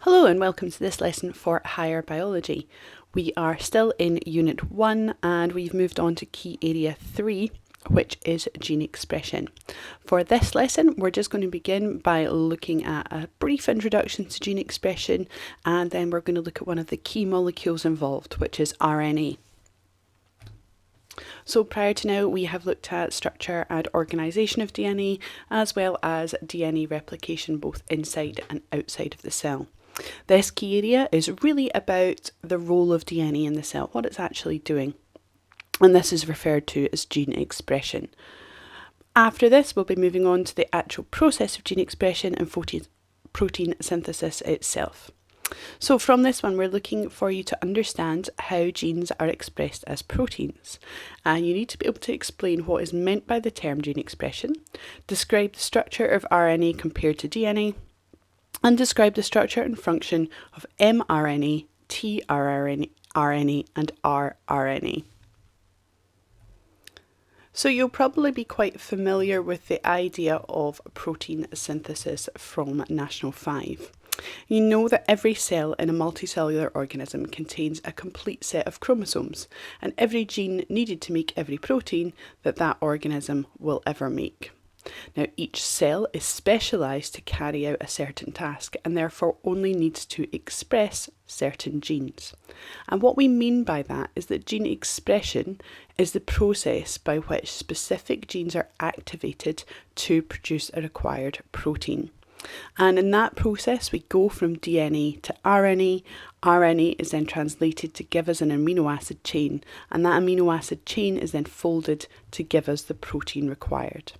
Hello and welcome to this lesson for Higher Biology. We are still in Unit 1 and we've moved on to Key Area 3, which is gene expression. For this lesson, we're just going to begin by looking at a brief introduction to gene expression, and then we're going to look at one of the key molecules involved, which is RNA. So prior to now, we have looked at structure and organisation of DNA, as well as DNA replication both inside and outside of the cell. This key area is really about the role of DNA in the cell, what it's actually doing, and this is referred to as gene expression. After this, we'll be moving on to the actual process of gene expression and protein synthesis itself. So from this one, we're looking for you to understand how genes are expressed as proteins. And you need to be able to explain what is meant by the term gene expression, describe the structure of RNA compared to DNA, and describe the structure and function of mRNA, tRNA, and rRNA. So you'll probably be quite familiar with the idea of protein synthesis from National 5. You know that every cell in a multicellular organism contains a complete set of chromosomes, and every gene needed to make every protein that organism will ever make. Now, each cell is specialised to carry out a certain task and therefore only needs to express certain genes. And what we mean by that is that gene expression is the process by which specific genes are activated to produce a required protein. And in that process, we go from DNA to RNA. RNA is then translated to give us an amino acid chain, and that amino acid chain is then folded to give us the protein required.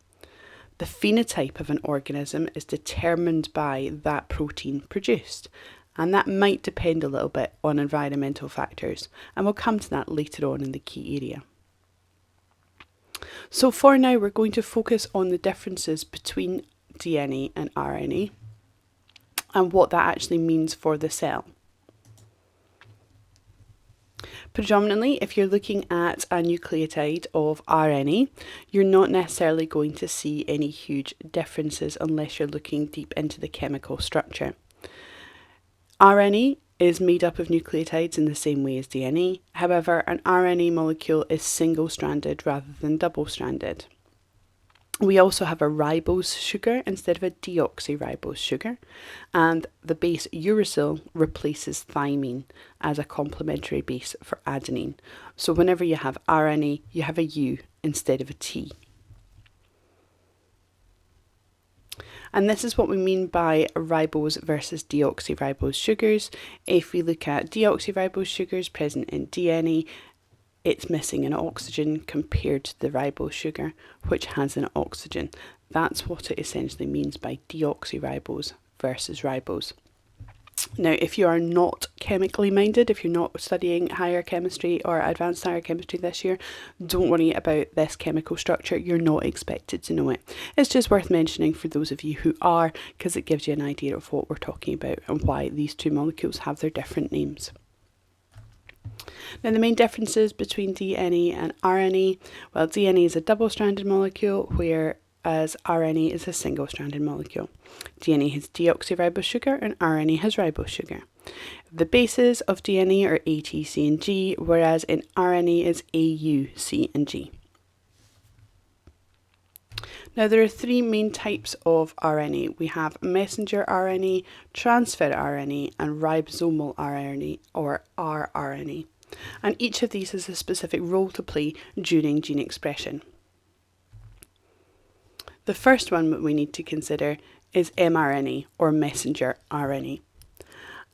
The phenotype of an organism is determined by that protein produced, and that might depend a little bit on environmental factors, and we'll come to that later on in the key area. So for now, we're going to focus on the differences between DNA and RNA and what that actually means for the cell. Predominantly, if you're looking at a nucleotide of RNA, you're not necessarily going to see any huge differences unless you're looking deep into the chemical structure. RNA is made up of nucleotides in the same way as DNA. However, an RNA molecule is single-stranded rather than double-stranded. We also have a ribose sugar instead of a deoxyribose sugar, and the base uracil replaces thymine as a complementary base for adenine. So whenever you have RNA, you have a U instead of a T. And this is what we mean by ribose versus deoxyribose sugars. If we look at deoxyribose sugars present in DNA, it's missing an oxygen compared to the ribose sugar, which has an oxygen. That's what it essentially means by deoxyribose versus ribose. Now, if you are not chemically minded, if you're not studying higher chemistry or advanced higher chemistry this year, don't worry about this chemical structure. You're not expected to know it. It's just worth mentioning for those of you who are, because it gives you an idea of what we're talking about and why these two molecules have their different names. Now, the main differences between DNA and RNA, well, DNA is a double-stranded molecule, whereas RNA is a single-stranded molecule. DNA has deoxyribose sugar and RNA has ribose sugar. The bases of DNA are A, T, C, and G, whereas in RNA is A, U, C, and G. Now, there are three main types of RNA. We have messenger RNA, transfer RNA, and ribosomal RNA, or rRNA. And each of these has a specific role to play during gene expression. The first one that we need to consider is mRNA, or messenger RNA.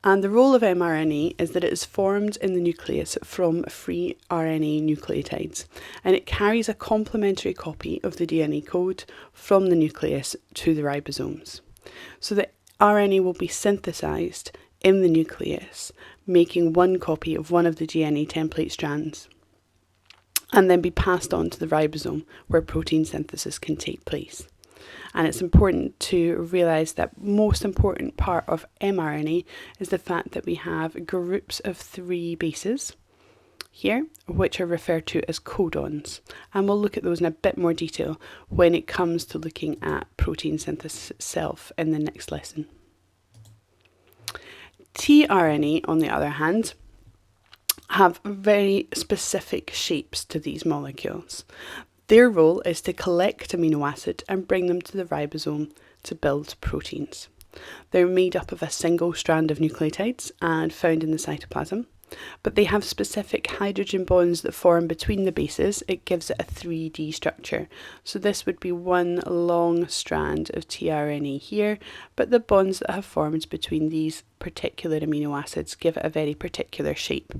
And the role of mRNA is that it is formed in the nucleus from free RNA nucleotides, and it carries a complementary copy of the DNA code from the nucleus to the ribosomes. So the RNA will be synthesized in the nucleus, making one copy of one of the DNA template strands, and then be passed on to the ribosome where protein synthesis can take place. And it's important to realise that most important part of mRNA is the fact that we have groups of 3 bases here, which are referred to as codons. And we'll look at those in a bit more detail when it comes to looking at protein synthesis itself in the next lesson. tRNA, on the other hand, have very specific shapes to these molecules. Their role is to collect amino acid and bring them to the ribosome to build proteins. They're made up of a single strand of nucleotides and found in the cytoplasm, but they have specific hydrogen bonds that form between the bases. It gives it a 3D structure. So this would be one long strand of tRNA here, but the bonds that have formed between these particular amino acids give it a very particular shape.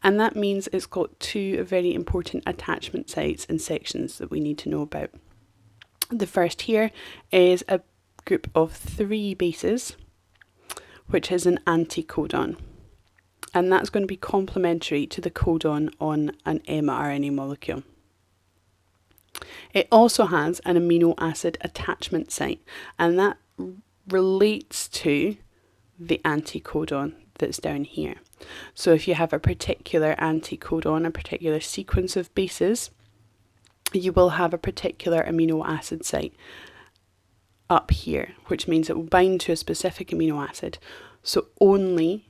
And that means it's got two very important attachment sites and sections that we need to know about. The first here is a group of 3 bases, which is an anticodon. And that's going to be complementary to the codon on an mRNA molecule. It also has an amino acid attachment site, and that relates to the anticodon that's down here. So if you have a particular anticodon, a particular sequence of bases, you will have a particular amino acid site up here, which means it will bind to a specific amino acid. So only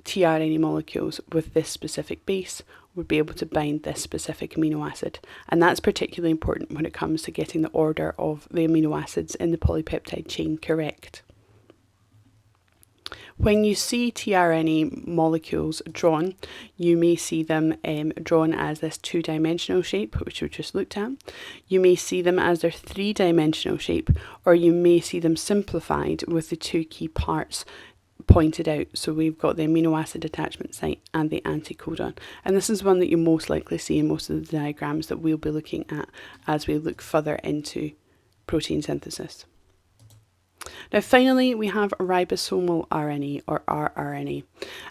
tRNA molecules with this specific base would be able to bind this specific amino acid. And that's particularly important when it comes to getting the order of the amino acids in the polypeptide chain correct. When you see tRNA molecules drawn, you may see them drawn as this 2-dimensional shape, which we just looked at. You may see them as their 3-dimensional shape, or you may see them simplified with the 2 key parts pointed out. So we've got the amino acid attachment site and the anticodon. And this is one that you most likely see in most of the diagrams that we'll be looking at as we look further into protein synthesis. Now finally, we have ribosomal RNA, or rRNA,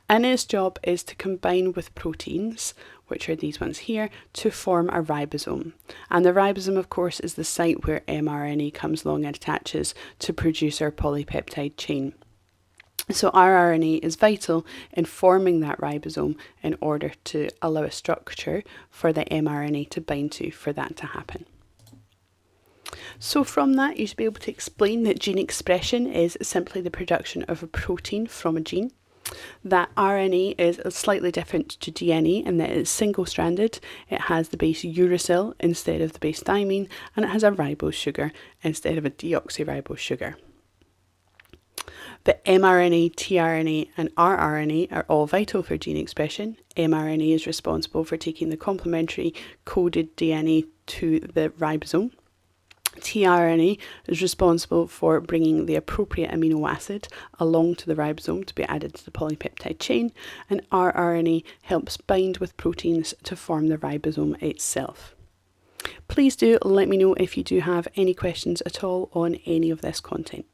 and its job is to combine with proteins, which are these ones here, to form a ribosome. And the ribosome, of course, is the site where mRNA comes along and attaches to produce our polypeptide chain. So rRNA is vital in forming that ribosome in order to allow a structure for the mRNA to bind to for that to happen. So from that, you should be able to explain that gene expression is simply the production of a protein from a gene. That RNA is slightly different to DNA in that it's single-stranded. It has the base uracil instead of the base thymine, and it has a ribose sugar instead of a deoxyribose sugar. The mRNA, tRNA and rRNA are all vital for gene expression. mRNA is responsible for taking the complementary coded DNA to the ribosome. tRNA is responsible for bringing the appropriate amino acid along to the ribosome to be added to the polypeptide chain, and rRNA helps bind with proteins to form the ribosome itself. Please do let me know if you do have any questions at all on any of this content.